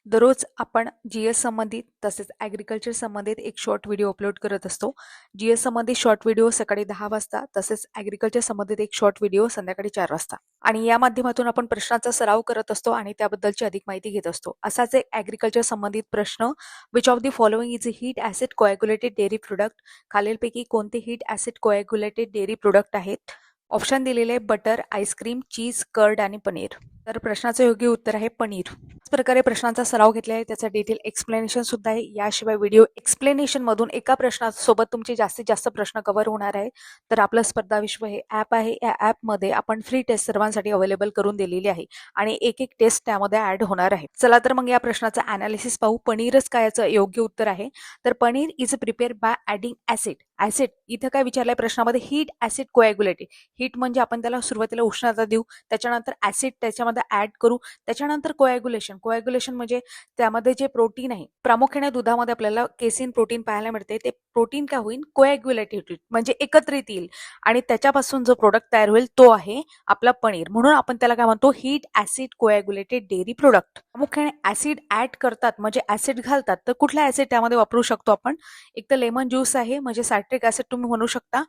दररोज आपण जी-एस संबंधित तसेच ॲग्रिकल्चर संबंधित एक शॉर्ट व्हिडिओ अपलोड करत असतो. जी-एस संबंधित शॉर्ट व्हिडिओ सकाळी 10 वाजता तसेच ॲग्रिकल्चर संबंधित एक शॉर्ट व्हिडिओ संध्याकाळी 4 वाजता आणि या माध्यमातून आपण प्रश्नांचा सराव करत असतो आणि त्याबद्दलची अधिक माहिती घेत असतो. असाच एक ॲग्रिकल्चर संबंधित प्रश्न, which of the following is a heat acid coagulated dairy product? खालीलपैकी कोणते heat acid coagulated dairy product आहेत? ऑप्शन दिलेले बटर, आईस्क्रीम, चीज, कर्ड आणि पनीर. तर प्रश्नाचं योग्य उत्तर आहे पनीर. त्याच प्रकारे प्रश्नांचा सराव घेतला आहे, त्याचा डिटेल एक्सप्लेनेशन सुद्धा आहे. याशिवाय व्हिडिओ एक्सप्लेनेशन मधून एका प्रश्नासोबत तुमचे जास्तीत जास्त प्रश्न कव्हर होणार आहे. तर आपलं स्पर्धा विश्व हे ॲप आहे. या ॲपमध्ये आपण फ्री टेस्ट सर्वांसाठी अवेलेबल करून दिलेली आहे आणि एक एक टेस्ट त्यामध्ये ऍड होणार आहे. चला तर मग या प्रश्नाचं अनालिसिस पाहू. पनीरच काय याचं योग्य उत्तर आहे. तर paneer is prepare bye adding acid. Acid इथं काय विचारलंय प्रश्नामध्ये? Heat acid कोॲग्युलेटेड. हीट म्हणजे आपण त्याला सुरुवातीला उष्णता देऊ, त्याच्यानंतर ॲसिड त्याच्यामध्ये ऍड करू, त्याच्यानंतर कोॲग्युलेशन. कोॲग्युलेशन म्हणजे त्यामध्ये जे प्रोटीन आहे, प्रामुख्याने दुधामध्ये आपल्याला केसिन प्रोटीन पाहायला मिळते. ते प्रोटीन काय होईल? कोॲग्युलेटेड म्हणजे एकत्रित येईल आणि त्याच्यापासून जो प्रोडक्ट तयार होईल तो आहे आपला पनीर. म्हणून आपण त्याला काय म्हणतो? Heat acid coagulated dairy product. प्रामुख्याने ॲसिड ऍड करतात म्हणजे ॲसिड घालतात, तर कुठला ॲसिड त्यामध्ये वापरू शकतो आपण? एक तर लेमन ज्यूस आहे म्हणजे सायट्रिक ॲसिड तुम्ही म्हणू शकता,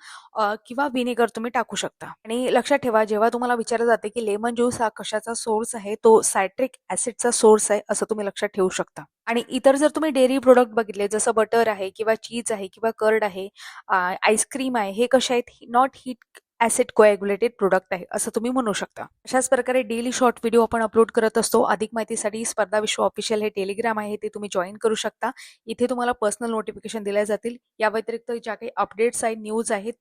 किंवा विनेगर तुम्ही टाकू शकता. आणि लक्षात ठेवा, जेव्हा तुम्हाला विचारलं जाते की लेमन ज्यूस हा कशाचा सोर्स आहे, तो सायट्रिक ॲसिडचा सोर्स आहे असं तुम्ही लक्षात ठेवू शकता. आणि इतर जर तुम्ही डेअरी प्रोडक्ट बघितले, जसं बटर आहे किंवा चीज आहे किंवा कर्ड आहे, आईस्क्रीम आहे, हे कशा आहेत? नॉट हीट ॲसिड कोॲग्युलेटेड प्रोडक्ट आहे असं तुम्ही म्हणू शकता. अशाच प्रकारे डेली शॉर्ट व्हिडिओ आपण अपलोड करत असतो. अधिक माहितीसाठी स्पर्धा विश्व ऑफिशियल हे टेलिग्राम आहे, ते तुम्ही जॉईन करू शकता. इथे तुम्हाला पर्सनल नोटिफिकेशन दिल्या जातील. या व्यतिरिक्त ज्या काही अपडेट्स आहेत, न्यूज आहेत,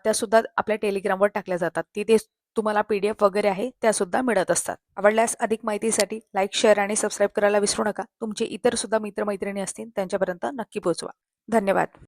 त्या सुद्धा आपल्या टेलिग्रामवर टाकल्या जातात. तिथे तुम्हाला PDF वगैरे आहे त्या सुद्धा मिळत असतात. आवडल्यास अधिक माहितीसाठी लाईक, शेअर आणि सबस्क्राईब करायला विसरू नका. तुमचे इतर सुद्धा मित्रमैत्रिणी असतील त्यांच्यापर्यंत नक्की पोहोचवा. धन्यवाद.